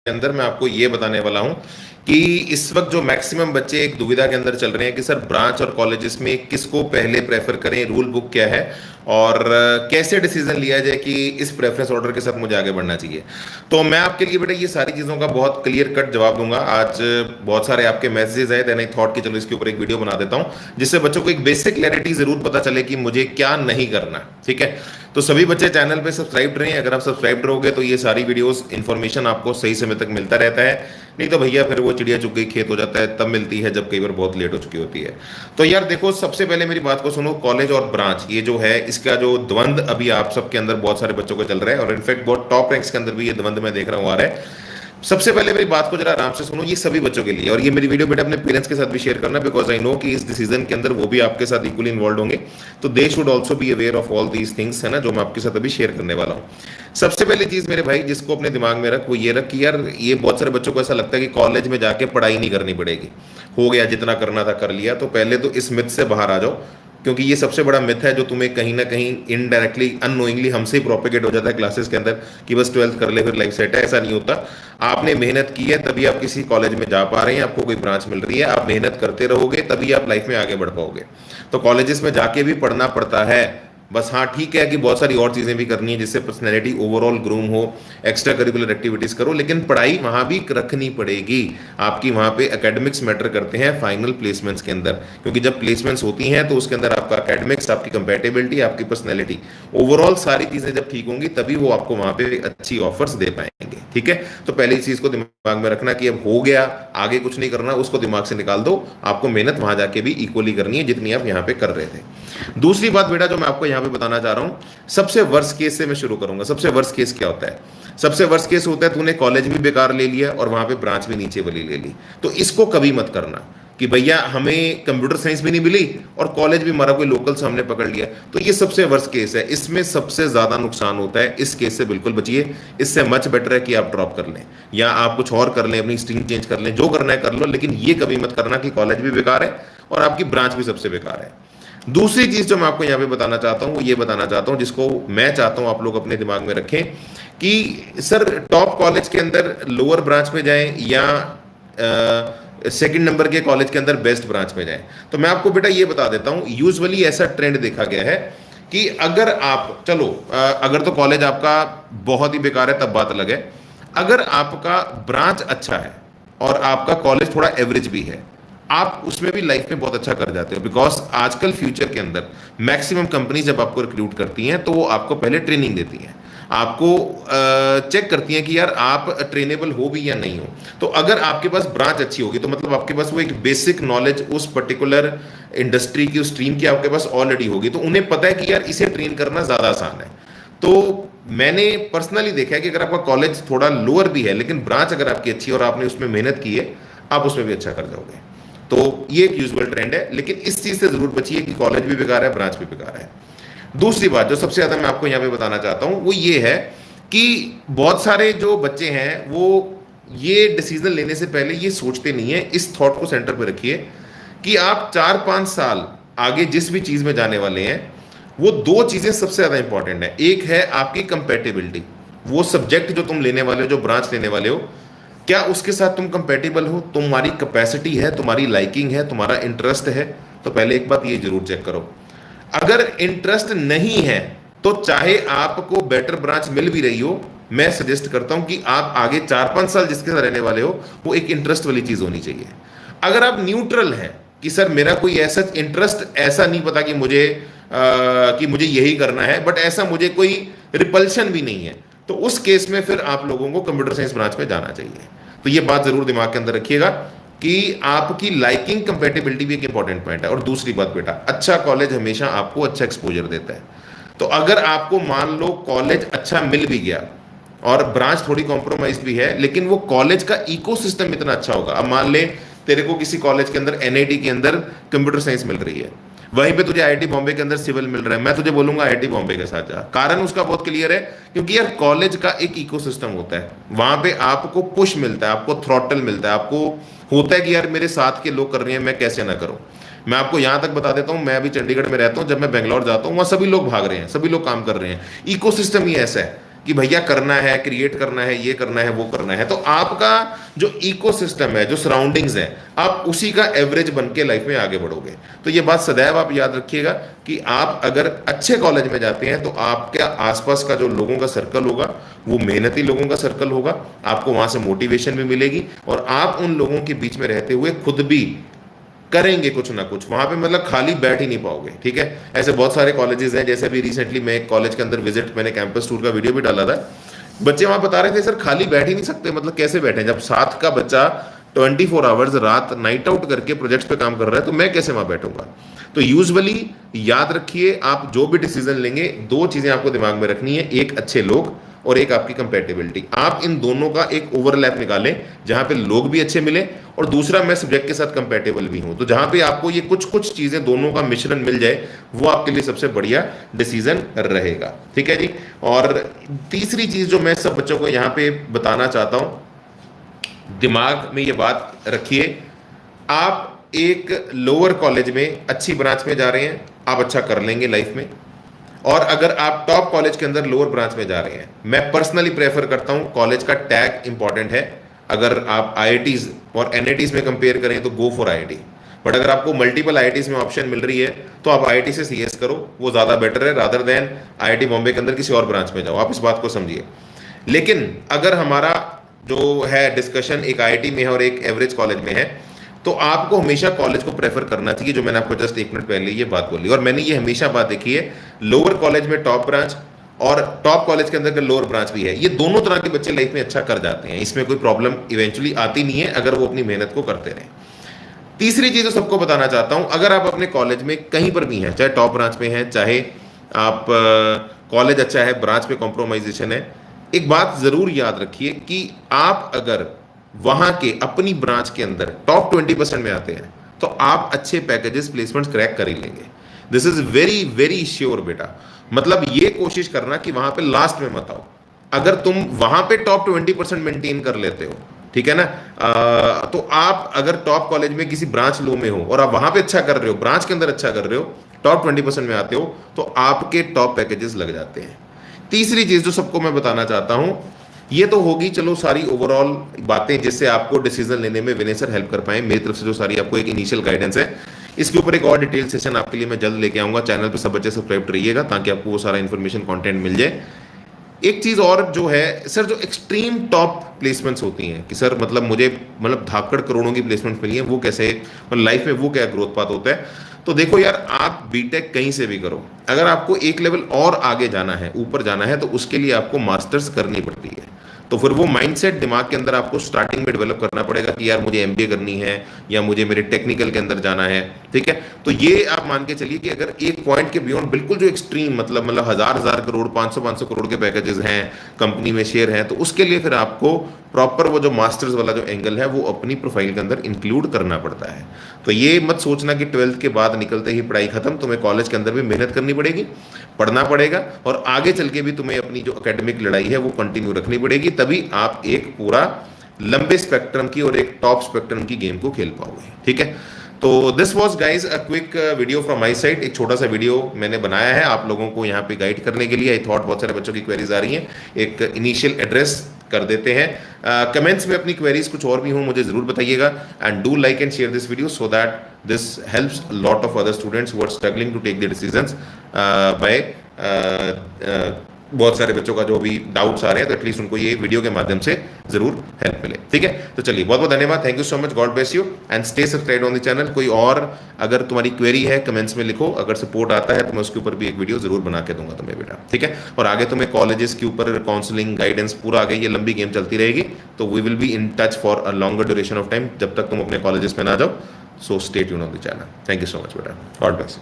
अंदर मैं आपको ये बताने वाला हूं कि इस वक्त जो मैक्सिमम बच्चे एक दुविधा के अंदर चल रहे हैं कि सर ब्रांच और कॉलेजेस में किसको पहले प्रेफर करें, रूल बुक क्या है और कैसे डिसीजन लिया जाए कि इस प्रेफरेंस ऑर्डर के साथ मुझे आगे बढ़ना चाहिए। तो मैं आपके लिए बेटा ये सारी चीज़ों का बहुत क्लियर कट जवाब दूंगा। आज बहुत सारे आपके मैसेजेस आए, देन आई थॉट कि चलो इसके ऊपर एक वीडियो बना देता हूं जिससे बच्चों को एक बेसिक क्लैरिटी जरूर पता चले कि मुझे क्या नहीं करना। ठीक है, तो सभी बच्चे चैनल पे सब्सक्राइब रहें। अगर आप सब्सक्राइब रहोगे तो ये सारी वीडियोस इन्फॉर्मेशन आपको सही समय तक मिलता रहता है, नहीं तो भैया फिर वो चिड़िया चुग गई खेत हो जाता है, तब मिलती है जब कई बार बहुत लेट हो चुकी होती है। तो यार देखो, सबसे पहले मेरी बात को सुनो। कॉलेज और ब्रांच ये जो है, इसका जो द्वंद अभी आप सबके अंदर बहुत सारे बच्चों को चल रहा है और इनफैक्ट बहुत टॉप रैंक्स के अंदर भी ये द्वंद मैं देख रहा हूँ आ रहा है। सबसे पहले मेरी बात को जरा आराम से सुनो, ये सभी बच्चों के लिए, और ये मेरी वीडियो बेटा अपने पेरेंट्स के साथ भी शेयर करना, बिकॉज आई नो कि इस डिसीजन के अंदर वो भी आपके साथ इक्वली इन्वॉल्व होंगे, तो they should also be aware of all these things, है ना, जो मैं आपके साथ अभी शेयर करने वाला हूँ। सबसे पहली चीज मेरे भाई जिसको अपने दिमाग में रख, वो ये रख कि यार ये बहुत सारे बच्चों को ऐसा लगता है कि कॉलेज में जाके पढ़ाई नहीं करनी पड़ेगी, हो गया जितना करना था कर लिया। तो पहले तो इस मिथ से बाहर आ जाओ, क्योंकि ये सबसे बड़ा मिथ है जो तुम्हें कहीं ना कहीं इनडायरेक्टली अननोइंगली हमसे ही प्रोपेगेट हो जाता है क्लासेस के अंदर कि बस 12th कर ले फिर लाइफ सेट है। ऐसा नहीं होता। आपने मेहनत की है तभी आप किसी कॉलेज में जा पा रहे हैं, आपको कोई ब्रांच मिल रही है। आप मेहनत करते रहोगे तभी आप लाइफ में आगे बढ़ पाओगे। तो कॉलेजेस में जाके भी पढ़ना पड़ता है, बस हाँ ठीक है कि बहुत सारी और चीज़ें भी करनी है जिससे पर्सनैलिटी ओवरऑल ग्रूम हो, एक्स्ट्रा करिकुलर एक्टिविटीज़ करो, लेकिन पढ़ाई वहाँ भी रखनी पड़ेगी आपकी। वहाँ पे एकेडमिक्स मैटर करते हैं फाइनल प्लेसमेंट्स के अंदर, क्योंकि जब प्लेसमेंट्स होती हैं तो उसके अंदर आपका एकेडमिक्स, आपकी कंपेटेबिलिटी, आपकी पर्सनैलिटी, ओवरऑल सारी चीज़ें जब ठीक होंगी तभी वो आपको वहाँ पे अच्छी ऑफर्स दे पाएंगे। ठीक है, तो पहली चीज़ को दिमाग में रखना कि अब हो गया, आगे कुछ नहीं करना, उसको दिमाग से निकाल दो। आपको मेहनत वहाँ जाके भी इक्वली करनी है जितनी आप यहाँ पे कर रहे थे। दूसरी बात बेटा जो मैं आपको यहाँ पे बताना चाह रहा हूं, सबसे वर्स्ट केस से मैं शुरू करूंगा। सबसे वर्स्ट केस क्या होता है? सबसे वर्स्ट केस होता है तूने कॉलेज भी बेकार ले लिया और वहां पे ब्रांच भी नीचे वाली ले ली। तो इसको कभी मत करना कि भैया हमें कंप्यूटर साइंस भी नहीं मिली और कॉलेज भी हमारा कोई लोकल से हमने पकड़ लिया। तो ये सबसे वर्स्ट केस है, इसमें सबसे ज्यादा नुकसान होता है। इस केस से बिल्कुल बचिए। इससे मच बेटर है कि आप ड्रॉप कर लें या आप कुछ और कर लें, अपनी स्ट्रीम चेंज कर लें, जो करना है कर लो, लेकिन ये कभी मत करना कि कॉलेज भी बेकार है और आपकी ब्रांच भी सबसे बेकार है। दूसरी चीज जो मैं आपको यहां पे बताना चाहता हूं वो ये बताना चाहता हूं, जिसको मैं चाहता हूं आप लोग अपने दिमाग में रखें कि सर टॉप कॉलेज के अंदर लोअर ब्रांच में जाएं या सेकंड नंबर के कॉलेज के अंदर बेस्ट ब्रांच में जाएं। तो मैं आपको बेटा ये बता देता हूं, यूजुअली ऐसा ट्रेंड देखा गया है कि अगर आप चलो अगर तो कॉलेज आपका बहुत ही बेकार है तब बात अलग है। अगर आपका ब्रांच अच्छा है और आपका कॉलेज थोड़ा एवरेज भी है, आप उसमें भी लाइफ में बहुत अच्छा कर जाते हो। बिकॉज आजकल फ्यूचर के अंदर मैक्सिमम कंपनी जब आपको रिक्रूट करती हैं तो वो आपको पहले ट्रेनिंग देती हैं, आपको चेक करती हैं कि यार आप ट्रेनेबल हो भी या नहीं हो। तो अगर आपके पास ब्रांच अच्छी होगी तो मतलब आपके पास वो एक बेसिक नॉलेज उस पर्टिकुलर इंडस्ट्री की, उस स्ट्रीम की आपके पास ऑलरेडी होगी, तो उन्हें पता है कि यार इसे ट्रेन करना ज़्यादा आसान है। तो मैंने पर्सनली देखा है कि अगर आपका कॉलेज थोड़ा लोअर भी है लेकिन ब्रांच अगर आपकी अच्छी है और आपने उसमें मेहनत की है, आप उसमें भी अच्छा कर जाओगे। तो ये एक यूजुअल ट्रेंड है, लेकिन इस चीज से जरूर बचिए कि कॉलेज भी बेकार है, ब्रांच भी बेकार है। दूसरी बात जो सबसे ज्यादा मैं आपको यहां पे बताना चाहता हूं वो ये है कि बहुत सारे जो बच्चे हैं वो ये डिसीजन लेने से पहले ये सोचते नहीं है। इस थॉट को सेंटर पे रखिए कि आप 4-5 साल आगे जिस भी चीज में जाने वाले हैं, वो दो चीजें सबसे ज्यादा इंपॉर्टेंट है। एक है आपकी कंपेटेबिलिटी, वो सब्जेक्ट जो तुम लेने वाले हो, जो ब्रांच लेने वाले हो, क्या उसके साथ तुम कंपेटेबल हो, तुम्हारी कैपेसिटी है, तुम्हारी लाइकिंग है, तुम्हारा इंटरेस्ट है। तो पहले एक बात ये जरूर चेक करो। अगर इंटरेस्ट नहीं है तो चाहे आपको बेटर ब्रांच मिल भी रही हो, मैं सजेस्ट करता हूं कि आप आगे 4-5 साल जिसके साथ रहने वाले हो वो एक इंटरेस्ट वाली चीज होनी चाहिए। अगर आप न्यूट्रल हैं कि सर मेरा कोई ऐसा इंटरेस्ट ऐसा नहीं पता कि मुझे यही करना है, बट ऐसा मुझे कोई रिपल्शन भी नहीं है, तो उस केस में फिर आप लोगों को कंप्यूटर साइंस ब्रांच में जाना चाहिए। तो ये बात जरूर दिमाग के अंदर रखिएगा कि आपकी लाइकिंग कंपेटेबिलिटी भी एक इंपॉर्टेंट पॉइंट है। और दूसरी बात बेटा, अच्छा कॉलेज हमेशा आपको अच्छा एक्सपोजर देता है। तो अगर आपको मान लो कॉलेज अच्छा मिल भी गया और ब्रांच थोड़ी कॉम्प्रोमाइज भी है, लेकिन वो कॉलेज का इकोसिस्टम इतना अच्छा होगा। अब मान ले तेरे को किसी कॉलेज के अंदर एनआईटी के अंदर कंप्यूटर साइंस मिल रही है, वहीं पे तुझे आईआईटी बॉम्बे के अंदर सिविल मिल रहा है, मैं तुझे बोलूंगा आईआईटी बॉम्बे के साथ जा। कारण उसका बहुत क्लियर है, क्योंकि यार कॉलेज का एक इकोसिस्टम होता है, वहां पे आपको पुश मिलता है, आपको थ्रॉटल मिलता है, आपको होता है कि यार मेरे साथ के लोग कर रहे हैं, मैं कैसे ना करूं। मैं आपको यहां तक बता देता हूं, मैं अभी चंडीगढ़ में रहता हूं, जब मैं बेंगलोर जाता हूं वहां सभी लोग भाग रहे हैं, सभी लोग काम कर रहे हैं। इकोसिस्टम ही ऐसा है कि भैया करना है, क्रिएट करना है, ये करना है, वो करना है, तो आपका जो इकोसिस्टम है, जो सराउंडिंग्स है, आप उसी का एवरेज बन के लाइफ में आगे बढ़ोगे। तो ये बात सदैव आप याद रखिएगा कि आप अगर अच्छे कॉलेज में जाते हैं तो आपके आसपास का जो लोगों का सर्कल होगा वो मेहनती लोगों का सर्कल होगा, आपको वहां से मोटिवेशन भी मिलेगी और आप उन लोगों के बीच में रहते हुए खुद भी करेंगे कुछ ना कुछ, वहां पे मतलब खाली बैठ ही नहीं पाओगे। ठीक है, ऐसे बहुत सारे कॉलेजेस हैं, जैसे अभी रिसेंटली मैं एक कॉलेज के अंदर विजिट, मैंने कैंपस टूर का वीडियो भी डाला था, बच्चे वहां बता रहे थे सर खाली बैठ ही नहीं सकते, मतलब कैसे बैठे, जब साथ का बच्चा 24 आवर्स रात नाइट आउट करके प्रोजेक्ट्स पे काम कर रहा है तो मैं कैसे वहां बैठूंगा। तो यूजुअली याद रखिए, आप जो भी डिसीजन लेंगे, दो चीजें आपको दिमाग में रखनी है, एक अच्छे लोग और एक आपकी कंपेटेबिलिटी। आप इन दोनों का एक ओवरलैप निकालें जहां पे लोग भी अच्छे मिले और दूसरा मैं सब्जेक्ट के साथ कंपेटेबल भी हूं, तो जहां पे आपको ये कुछ कुछ चीजें दोनों का मिश्रण मिल जाए वो आपके लिए सबसे बढ़िया डिसीजन रहेगा। ठीक है जी। और तीसरी चीज जो मैं सब बच्चों को यहां पे बताना चाहता हूं, दिमाग में ये बात रखिए, आप एक लोअर कॉलेज में अच्छी ब्रांच में जा रहे हैं, आप अच्छा कर लेंगे लाइफ में, और अगर आप टॉप कॉलेज के अंदर लोअर ब्रांच में जा रहे हैं, मैं पर्सनली प्रेफर करता हूं कॉलेज का टैग इंपॉर्टेंट है। अगर आप आईआईटीज और एनआईटीज में कंपेयर करें तो गो फॉर आईआईटी, बट अगर आपको मल्टीपल आईआईटीज में ऑप्शन मिल रही है तो आप आईआईटी से सीएस करो, वो ज़्यादा बेटर है रादर देन आईआईटी बॉम्बे के अंदर किसी और ब्रांच में जाओ, आप इस बात को समझिए। लेकिन अगर हमारा जो है डिस्कशन एक आईआईटी में है और एक एवरेज कॉलेज में है, तो आपको हमेशा कॉलेज को प्रेफर करना चाहिए, जो मैंने आपको जस्ट 1 मिनट पहले ये बात बोली। और मैंने ये हमेशा बात देखी है, लोअर कॉलेज में टॉप ब्रांच और टॉप कॉलेज के अंदर का लोअर ब्रांच भी है, ये दोनों तरह के बच्चे लाइफ में अच्छा कर जाते हैं, इसमें कोई प्रॉब्लम इवेंचुअली आती नहीं है अगर वो अपनी मेहनत को करते रहें। तीसरी चीज तो सबको बताना चाहता हूं, अगर आप अपने कॉलेज में कहीं पर भी हैं, चाहे टॉप ब्रांच में हैं, चाहे आप कॉलेज अच्छा है, ब्रांच में कॉम्प्रोमाइजेशन है, एक बात जरूर याद रखिए कि आप अगर वहां के अपनी ब्रांच के अंदर टॉप 20% में आते हैं तो आप अच्छे पैकेजेस प्लेसमेंट्स क्रैक कर ही लेंगे। This is very very sure बेटा। मतलब ये कोशिश करना कि वहां पे लास्ट में मत आओ, अगर तुम वहां पे टॉप 20% मेंटेन कर लेते हो, ठीक है ना, तो आप अगर टॉप कॉलेज में किसी ब्रांच लो में हो और आप वहां पे अच्छा कर रहे हो, ब्रांच के अंदर अच्छा कर रहे हो, टॉप 20% में आते हो, तो आपके टॉप पैकेजेस लग जाते हैं। तीसरी चीज जो सबको मैं बताना चाहता हूं, ये तो होगी चलो सारी ओवरऑल बातें जिससे आपको डिसीजन लेने में विनय सर हेल्प कर पाए, मेरी तरफ से जो सारी आपको एक इनिशियल गाइडेंस है, इसके ऊपर एक और डिटेल सेशन आपके लिए मैं जल्द लेके आऊंगा। चैनल पे सब बच्चे सब्सक्राइब रहिएगा ताकि आपको वो सारा इन्फॉर्मेशन कंटेंट मिल जाए। एक चीज और जो है सर, जो एक्सट्रीम टॉप प्लेसमेंट्स होती हैं कि सर मतलब मुझे मतलब धाकड़ करोड़ों की प्लेसमेंट मिली है, वो कैसे, मतलब लाइफ में वो क्या ग्रोथ पाथ होता है। तो देखो यार, आप बीटेक कहीं से भी करो, अगर आपको एक लेवल और आगे जाना है, ऊपर जाना है, तो उसके लिए आपको मास्टर्स करनी पड़ती है। तो फिर वो माइंडसेट दिमाग के अंदर आपको स्टार्टिंग में डेवलप करना पड़ेगा कि यार मुझे एमबीए करनी है या मुझे मेरे टेक्निकल के अंदर जाना है। ठीक है, तो ये आप मान के चलिए कि अगर एक पॉइंट के बियॉन्ड बिल्कुल जो एक्सट्रीम मतलब 1000 करोड़ 500 करोड़ के पैकेजेस हैं, कंपनी में शेयर हैं, तो उसके लिए फिर आपको प्रॉपर वो जो मास्टर्स वाला जो एंगल है वो अपनी प्रोफाइल के अंदर इंक्लूड करना पड़ता है। तो ये मत सोचना कि 12th के बाद निकलते ही पढ़ाई खत्म, तुम्हें कॉलेज के अंदर भी मेहनत करनी पड़ेगी, पढ़ना पड़ेगा, और आगे चल के भी तुम्हें अपनी जो एकेडमिक लड़ाई है वो कंटिन्यू रखनी पड़ेगी, तभी आप एक पूरा लंबे स्पेक्ट्रम की और एक टॉप स्पेक्ट्रम की गेम को खेल पाओगे। ठीक है, तो this was guys a quick video from my side. एक छोटा सा वीडियो मैंने बनाया है आप लोगों को यहाँ पे गाइड करने के लिए। आई थॉट बहुत सारे बच्चों की क्वेरीज आ रही हैं, एक इनिशियल एड्रेस कर देते हैं। कमेंट्स में अपनी क्वेरीज कुछ और भी हो मुझे जरूर बताइएगा, and do like and share this video so that this helps lot of other students who are struggling to take the decisions by बहुत सारे बच्चों का जो भी डाउट्स आ रहे हैं, तो एटलीस्ट उनको ये वीडियो के माध्यम से जरूर हेल्प मिले। ठीक है, तो चलिए बहुत बहुत धन्यवाद, thank you so much, God bless you and stay subscribe on the channel. कोई और अगर तुम्हारी क्वेरी है कमेंट्स में लिखो, अगर सपोर्ट आता है तो मैं उसके ऊपर भी एक वीडियो जरूर बना के दूंगा तुम्हें बेटा। ठीक है, और आगे तुम्हें कॉलेजेस के ऊपर काउंसलिंग गाइडेंस पूरा आगे ये लंबी गेम चलती रहेगी, तो we will be in touch for a longer duration of time जब तक तुम अपने कॉलेजेस में ना जाओ। So stay tune on the channel. Thank you so much बेटा, गॉड ब्लेस।